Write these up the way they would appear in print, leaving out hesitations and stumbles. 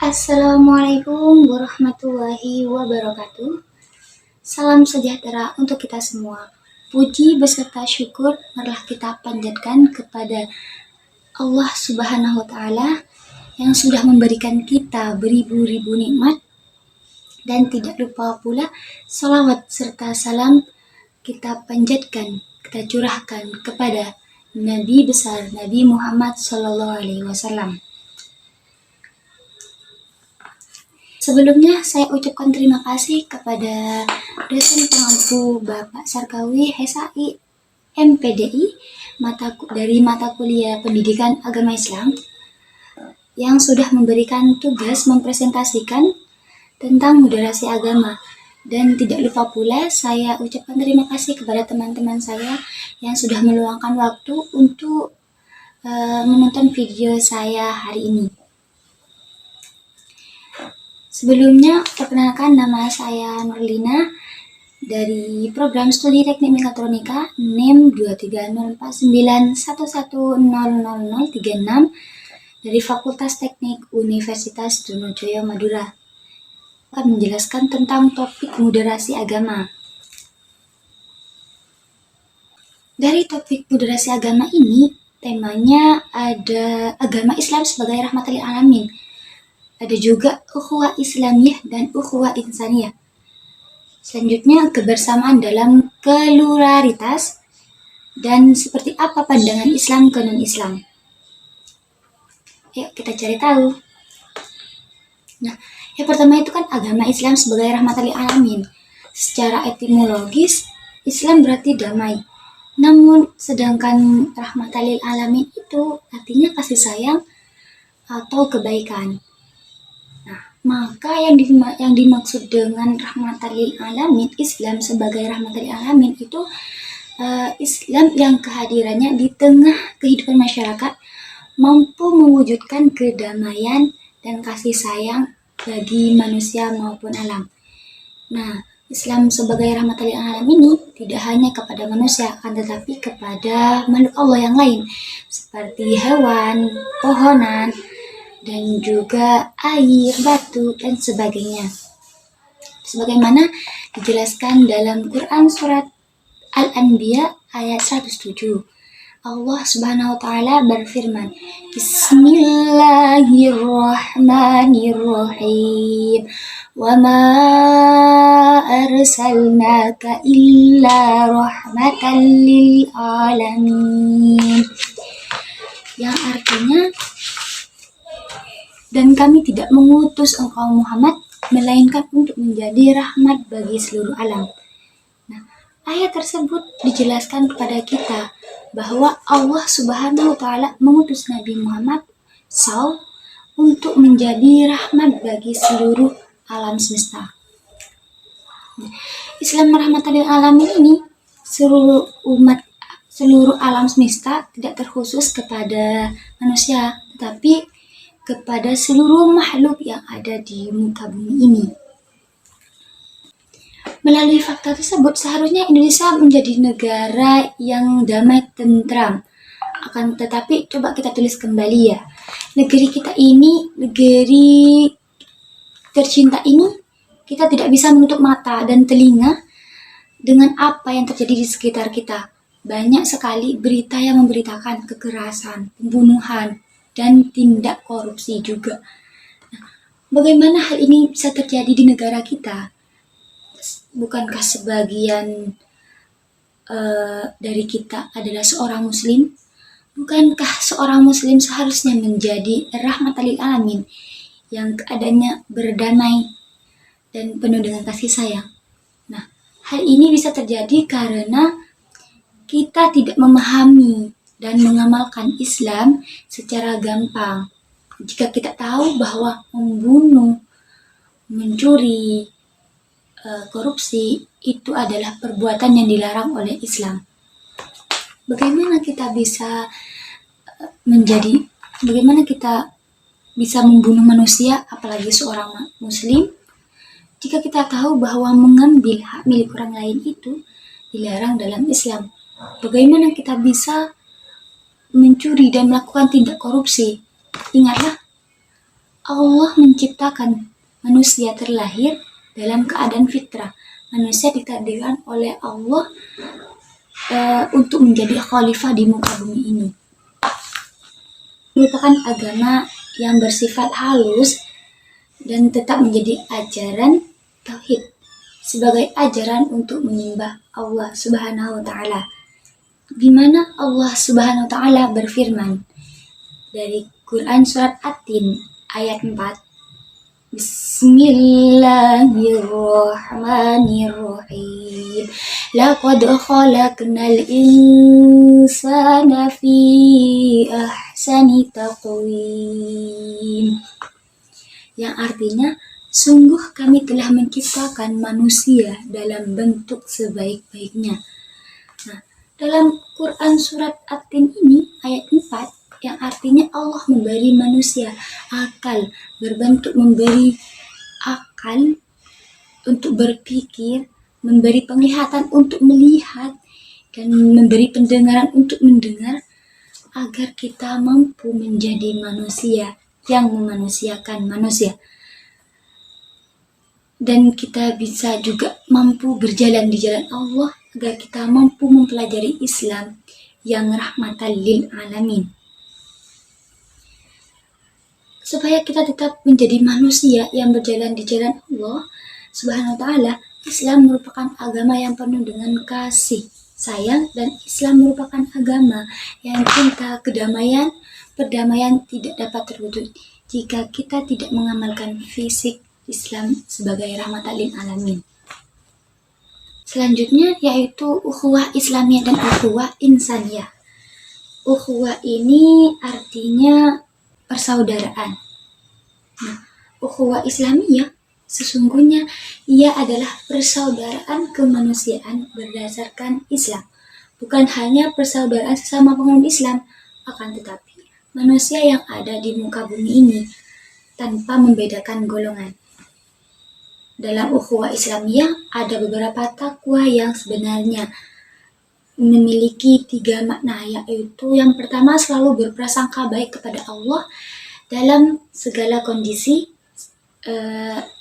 Assalamualaikum warahmatullahi wabarakatuh. Salam sejahtera untuk kita semua. Puji beserta syukur marilah kita panjatkan kepada Allah Subhanahu wa Ta'ala yang sudah memberikan kita beribu-ribu nikmat, dan tidak lupa pula salawat serta salam kita panjatkan, kita curahkan kepada Nabi besar Nabi Muhammad SAW. Sebelumnya saya ucapkan terima kasih kepada dosen pengampu Bapak Sarkawi HSI MPDI dari mata kuliah Pendidikan Agama Islam yang sudah memberikan tugas mempresentasikan tentang moderasi agama. Dan tidak lupa pula saya ucapkan terima kasih kepada teman-teman saya yang sudah meluangkan waktu untuk menonton video saya hari ini. Sebelumnya, perkenalkan, nama saya Nurlina dari program studi teknik mekatronika NIM 2304911000036 dari Fakultas Teknik Universitas Trunojoyo Madura. Akan menjelaskan tentang topik moderasi agama. Dari topik moderasi agama ini, temanya ada agama Islam sebagai rahmatan lil alamin. Ada juga ukhuwah Islamiyah dan ukhuwah Insaniyah. Selanjutnya, kebersamaan dalam pluralitas dan seperti apa pandangan Islam ke non-Islam. Yuk kita cari tahu. Nah, yang pertama itu kan agama Islam sebagai rahmatan lil alamin. Secara etimologis, Islam berarti damai. Namun, sedangkan rahmatan lil alamin itu artinya kasih sayang atau kebaikan. Maka yang dimaksud dengan rahmatan lil alamin, Islam sebagai rahmatan lil alamin itu Islam yang kehadirannya di tengah kehidupan masyarakat mampu mewujudkan kedamaian dan kasih sayang bagi manusia maupun alam. Nah, Islam sebagai rahmatan lil alamin ini tidak hanya kepada manusia, akan tetapi kepada makhluk Allah yang lain seperti hewan, pohonan, dan juga air, batu, dan sebagainya. Sebagaimana dijelaskan dalam Quran surat Al-Anbiya ayat 107. Allah Subhanahu wa Ta'ala berfirman, Bismillahirrahmanirrahim. Wa ma arsalnaka illa rahmatan lil alamin. Yang artinya, dan kami tidak mengutus engkau Muhammad melainkan untuk menjadi rahmat bagi seluruh alam. Nah, ayat tersebut dijelaskan kepada kita bahwa Allah Subhanahu wa Ta'ala mengutus Nabi Muhammad SAW untuk menjadi rahmat bagi seluruh alam semesta. Islam rahmatan lil alamin ini seluruh alam semesta, tidak terkhusus kepada manusia, tetapi kepada seluruh makhluk yang ada di muka bumi ini. Melalui fakta tersebut, seharusnya Indonesia menjadi negara yang damai tentram. Akan tetapi, coba kita tulis kembali ya. Negeri kita ini, negeri tercinta ini, kita tidak bisa menutup mata dan telinga dengan apa yang terjadi di sekitar kita. Banyak sekali berita yang memberitakan kekerasan, pembunuhan, dan tindak korupsi juga. Nah, bagaimana hal ini bisa terjadi di negara kita? Bukankah sebagian dari kita adalah seorang muslim? Bukankah seorang muslim seharusnya menjadi rahmatan lil alamin yang keadaannya berdamai dan penuh dengan kasih sayang? Nah, hal ini bisa terjadi karena kita tidak memahami dan mengamalkan Islam secara gampang. Jika kita tahu bahwa membunuh, mencuri, korupsi itu adalah perbuatan yang dilarang oleh Islam, bagaimana kita bisa membunuh manusia, apalagi seorang muslim, jika kita tahu bahwa mengambil hak milik orang lain itu dilarang dalam Islam? Bagaimana kita bisa mencuri dan melakukan tindak korupsi? Ingatlah, Allah menciptakan manusia terlahir dalam keadaan fitrah. Manusia ditakdirkan oleh Allah untuk menjadi khalifah di muka bumi ini. Merupakan agama yang bersifat halus dan tetap menjadi ajaran tauhid sebagai ajaran untuk menyembah Allah Subhanahu wa taala. Di mana Allah Subhanahu wa taala berfirman dari Quran surat At-Tin ayat 4. Bismillahirrahmanirrahim. Laqad khalaqnal insana fi ahsani taqwim. Yang artinya, sungguh kami telah menciptakan manusia dalam bentuk sebaik-baiknya. Nah, dalam Quran surat At-Tin ini ayat 4 yang artinya Allah memberi manusia akal, berbentuk memberi akal untuk berpikir, memberi penglihatan untuk melihat, dan memberi pendengaran untuk mendengar, agar kita mampu menjadi manusia yang memanusiakan manusia. Dan kita bisa juga mampu berjalan di jalan Allah, agar kita mampu mempelajari Islam yang rahmatan lil alamin. Supaya kita tetap menjadi manusia yang berjalan di jalan Allah Subhanahu wa taala, Islam merupakan agama yang penuh dengan kasih, sayang, dan Islam merupakan agama yang cinta kedamaian. Perdamaian tidak dapat terwujud jika kita tidak mengamalkan fisik Islam sebagai rahmatan lil alamin. Selanjutnya yaitu ukhuwah Islamiyah dan ukhuwah insaniyah. Ukhuwah ini artinya persaudaraan. Nah, ukhuwah Islamiyah sesungguhnya ia adalah persaudaraan kemanusiaan berdasarkan Islam. Bukan hanya persaudaraan sesama penganut Islam, akan tetapi manusia yang ada di muka bumi ini tanpa membedakan golongan. Dalam ukhuwah Islamiyah ada beberapa takwa yang sebenarnya memiliki 3 makna, yaitu yang pertama selalu berprasangka baik kepada Allah dalam segala kondisi.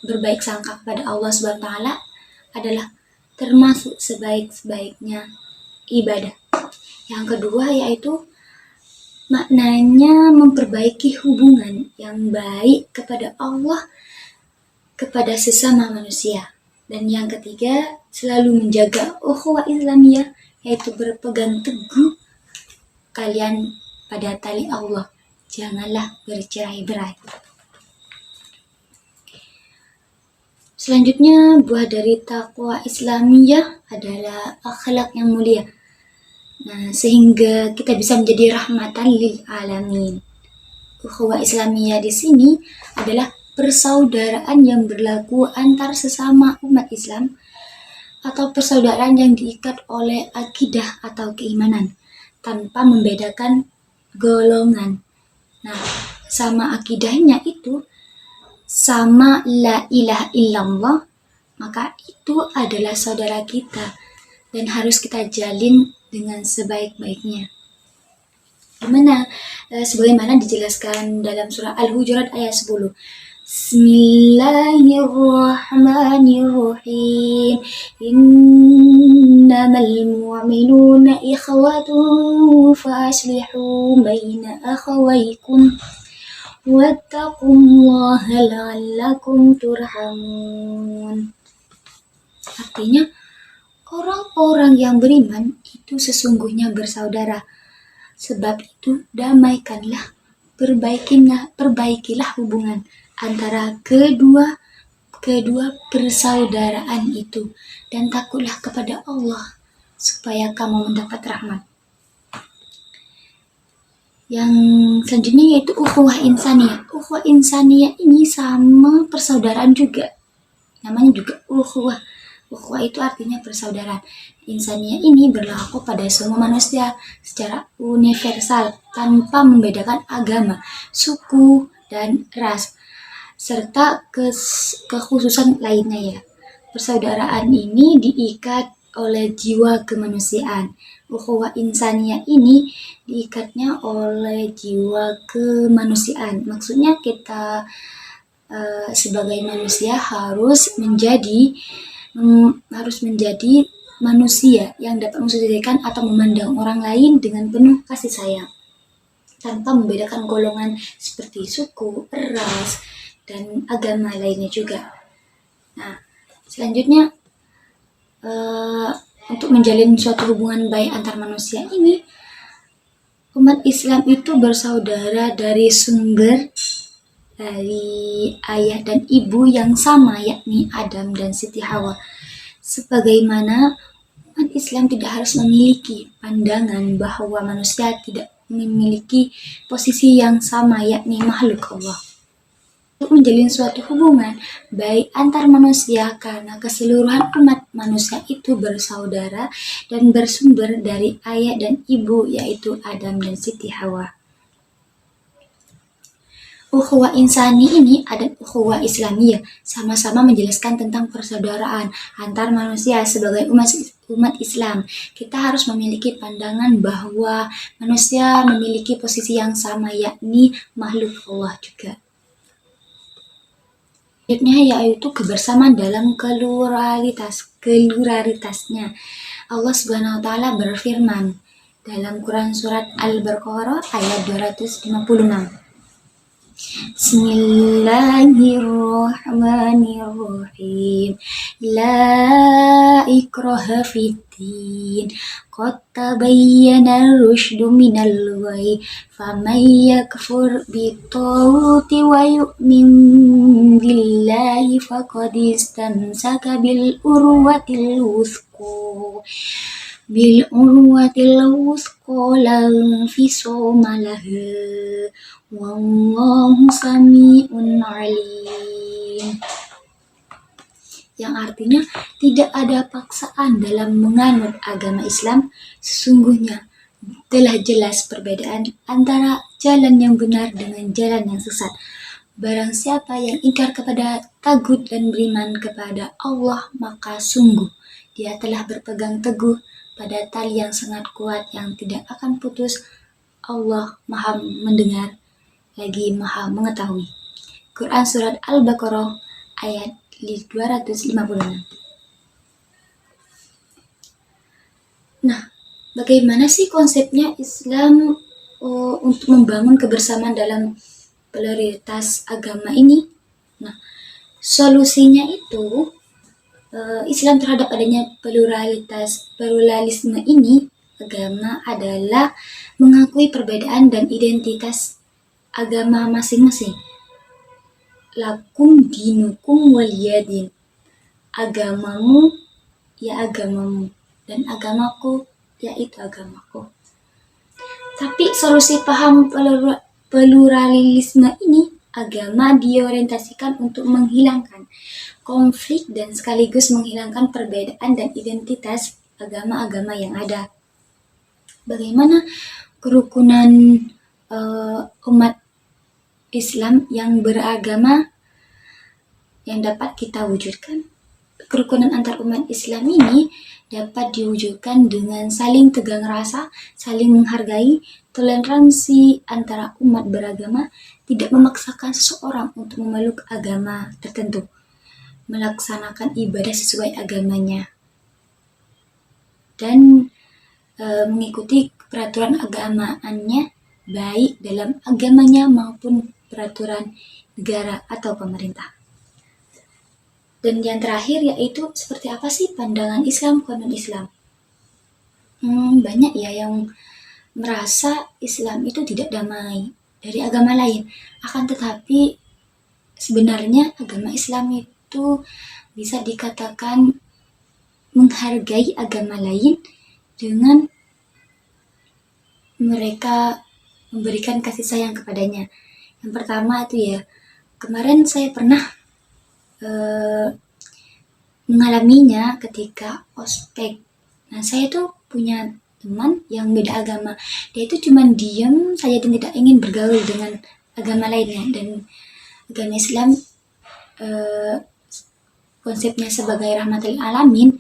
Berbaik sangka kepada Allah Subhanahu wa taala adalah termasuk sebaik-baiknya ibadah. Yang kedua yaitu maknanya memperbaiki hubungan yang baik kepada Allah kepada sesama manusia. Dan yang ketiga selalu menjaga ukhuwah Islamiyah, yaitu berpegang teguh kalian pada tali Allah, janganlah bercerai-berai. Selanjutnya, buah dari takwa Islamiyah adalah akhlak yang mulia. Nah, sehingga kita bisa menjadi rahmatan lil alamin. Ukhuwah Islamiyah di sini adalah persaudaraan yang berlaku antar sesama umat Islam atau persaudaraan yang diikat oleh akidah atau keimanan tanpa membedakan golongan. Nah, sama akidahnya itu sama la ilaha illallah, maka itu adalah saudara kita dan harus kita jalin dengan sebaik-baiknya. Sebagaimana dijelaskan dalam surah Al-Hujurat ayat 10. Bismillahirrahmanirrahim. Innamal mu'minuna ikhwatun fa aslihu baina akhawaykum wattaqullaha la'allakum turhamun. Artinya, orang-orang yang beriman itu sesungguhnya bersaudara. Sebab itu damaikanlah, perbaikilah hubungan antara kedua persaudaraan itu, dan takutlah kepada Allah supaya kamu mendapat rahmat. Yang selanjutnya yaitu ukhuwah insaniyah. Ukhuwah insaniyah ini sama persaudaraan juga. Namanya juga ukhuwah. Ukhuwah itu artinya persaudaraan. Insaniyah ini berlaku pada semua manusia secara universal tanpa membedakan agama, suku, dan ras, serta kekhususan lainnya ya. Persaudaraan ini diikat oleh jiwa kemanusiaan. Ukhuwah insaniyah ini diikatnya oleh jiwa kemanusiaan. Maksudnya kita sebagai manusia harus menjadi manusia yang dapat mensesuaikan atau memandang orang lain dengan penuh kasih sayang, tanpa membedakan golongan seperti suku, ras, dan agama lainnya juga. Nah, selanjutnya untuk menjalin suatu hubungan baik antar manusia ini, umat Islam itu bersaudara dari ayah dan ibu yang sama, yakni Adam dan Siti Hawa. Sebagaimana umat Islam tidak harus memiliki pandangan bahwa manusia tidak memiliki posisi yang sama, yakni makhluk Allah. Untuk menjalin suatu hubungan baik antar manusia karena keseluruhan umat manusia itu bersaudara dan bersumber dari ayah dan ibu, yaitu Adam dan Siti Hawa. Ukhuwah insani ini dan ukhuwah islamiyah sama-sama menjelaskan tentang persaudaraan antar manusia. Sebagai umat Islam, kita harus memiliki pandangan bahwa manusia memiliki posisi yang sama, yakni makhluk Allah juga. Selanjutnya yaitu kebersamaan dalam pluralitasnya. Allah Subhanahu wa taala berfirman dalam Quran surat Al-Baqarah ayat 256. Bismillahirrahmanirrahim. La ikraha fiddin. Qad tabayyana ar-rusydu minal ghayy. Faman yakfur bit-taghuti wa yu'min billahi faqad istamsaka bil urwatil wuthqa la infisama laha. Wallahu sami'un alim. Yang artinya tidak ada paksaan dalam menganut agama Islam. Sesungguhnya telah jelas perbedaan antara jalan yang benar dengan jalan yang sesat. Barang siapa yang ingkar kepada tagut dan beriman kepada Allah, maka sungguh dia telah berpegang teguh pada tali yang sangat kuat yang tidak akan putus. Allah Maha mendengar lagi Maha mengetahui. Quran surat Al-Baqarah ayat 256. Nah, bagaimana sih konsepnya Islam untuk membangun kebersamaan dalam pluralitas agama ini? Nah, solusinya itu Islam terhadap adanya pluralisme ini agama adalah mengakui perbedaan dan identitas agama masing-masing. Lakum dinukum waliyadin. Agamamu ya agamamu, dan agamaku yaitu agamaku. Tapi solusi paham pluralisme ini, agama diorientasikan untuk menghilangkan konflik dan sekaligus menghilangkan perbedaan dan identitas agama-agama yang ada. Bagaimana kerukunan umat Islam yang beragama yang dapat kita wujudkan? Kerukunan antar umat Islam ini dapat diwujudkan dengan saling tegang rasa, saling menghargai, toleransi antara umat beragama, tidak memaksakan seseorang untuk memeluk agama tertentu, melaksanakan ibadah sesuai agamanya, dan mengikuti peraturan agamaannya, baik dalam agamanya maupun peraturan negara atau pemerintah. Dan yang terakhir yaitu seperti apa sih pandangan Islam, konon Islam? Banyak ya yang merasa Islam itu tidak damai dari agama lain. Akan tetapi sebenarnya agama Islam itu bisa dikatakan menghargai agama lain dengan mereka memberikan kasih sayang kepadanya. Yang pertama itu ya, kemarin saya pernah mengalaminya ketika ospek. Nah, saya tuh punya teman yang beda agama. Dia itu cuma diam saja dan tidak ingin bergaul dengan agama lainnya. Dan agama Islam konsepnya sebagai rahmatul alamin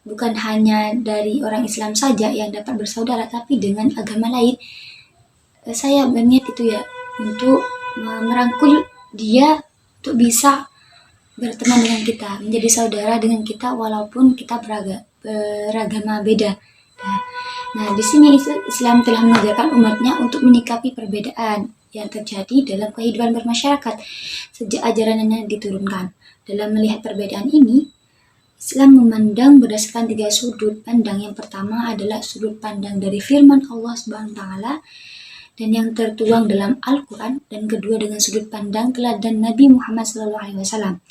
bukan hanya dari orang Islam saja yang dapat bersaudara, tapi dengan agama lain. Saya berniat itu ya untuk merangkul dia untuk bisa berteman dengan kita, menjadi saudara dengan kita walaupun kita beragama beda. Nah, di sini Islam telah mengajarkan umatnya untuk menyikapi perbedaan yang terjadi dalam kehidupan bermasyarakat sejak ajarannya diturunkan. Dalam melihat perbedaan ini, Islam memandang berdasarkan 3 sudut pandang. Yang pertama adalah sudut pandang dari firman Allah Subhanahu wa taala dan yang tertuang dalam Al-Quran, dan kedua dengan sudut pandang teladan Nabi Muhammad SAW,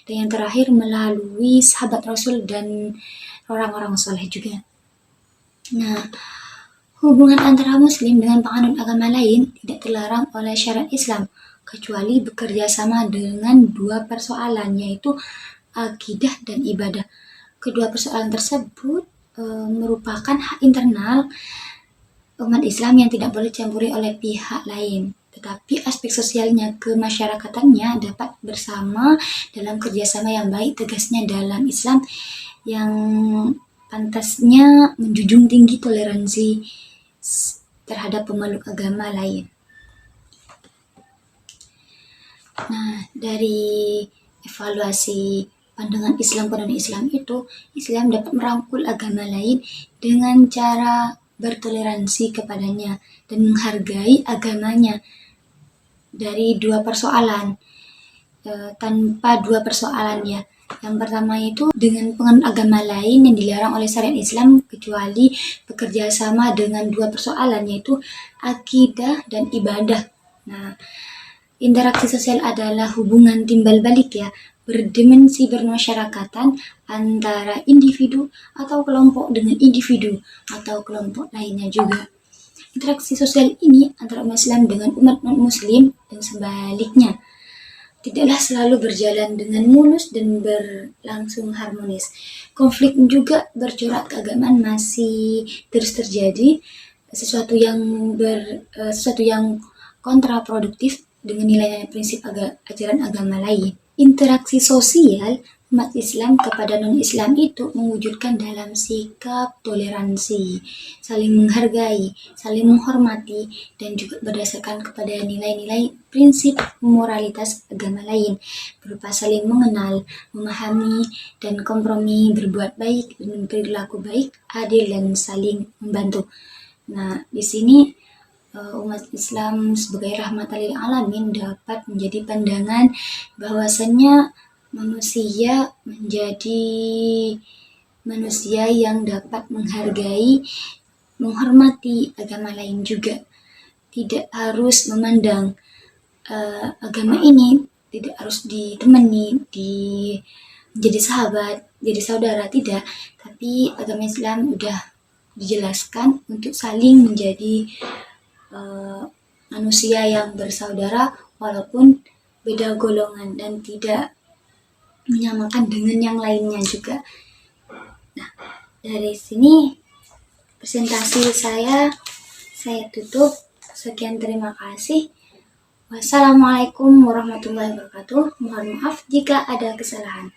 dan yang terakhir melalui sahabat Rasul dan orang-orang soleh juga. Nah, hubungan antara Muslim dengan penganut agama lain tidak terlarang oleh syariat Islam, kecuali bekerja sama dengan 2 persoalan, yaitu akidah dan ibadah. Kedua persoalan tersebut merupakan hak internal umat Islam yang tidak boleh campuri oleh pihak lain, tetapi aspek sosialnya kemasyarakatannya dapat bersama dalam kerjasama yang baik. Tegasnya dalam Islam yang pantasnya menjunjung tinggi toleransi terhadap pemeluk agama lain. Nah, dari evaluasi pandangan Islam pada Islam itu, Islam dapat merangkul agama lain dengan cara bertoleransi kepadanya dan menghargai agamanya dari 2 persoalan, tanpa 2 persoalan ya. Yang pertama itu dengan penganut agama lain yang dilarang oleh syariat Islam kecuali bekerja sama dengan 2 persoalan, yaitu akidah dan ibadah. Nah, interaksi sosial adalah hubungan timbal balik ya, berdimensi bermasyarakatan antara individu atau kelompok dengan individu atau kelompok lainnya juga. Interaksi sosial ini antara umat Islam dengan umat non-Muslim dan sebaliknya tidaklah selalu berjalan dengan mulus dan berlangsung harmonis. Konflik juga bercorak keagamaan masih terus terjadi, sesuatu yang kontraproduktif dengan nilai prinsip ajaran agama lain. Interaksi sosial umat Islam kepada non-Islam itu mewujudkan dalam sikap toleransi, saling menghargai, saling menghormati, dan juga berdasarkan kepada nilai-nilai prinsip moralitas agama lain, berupa saling mengenal, memahami, dan kompromi, berbuat baik, dan perilaku baik, adil, dan saling membantu. Nah, di sini umat Islam sebagai rahmatan lil alamin dapat menjadi pandangan bahwasannya manusia menjadi manusia yang dapat menghargai, menghormati agama lain juga. Tidak harus memandang agama ini tidak harus ditemani, menjadi sahabat, jadi saudara, tidak. Tapi agama Islam udah dijelaskan untuk saling menjadi manusia yang bersaudara walaupun beda golongan dan tidak menyamakan dengan yang lainnya juga. Nah, dari sini presentasi saya tutup. Sekian, terima kasih. Wassalamualaikum warahmatullahi wabarakatuh. Mohon maaf jika ada kesalahan.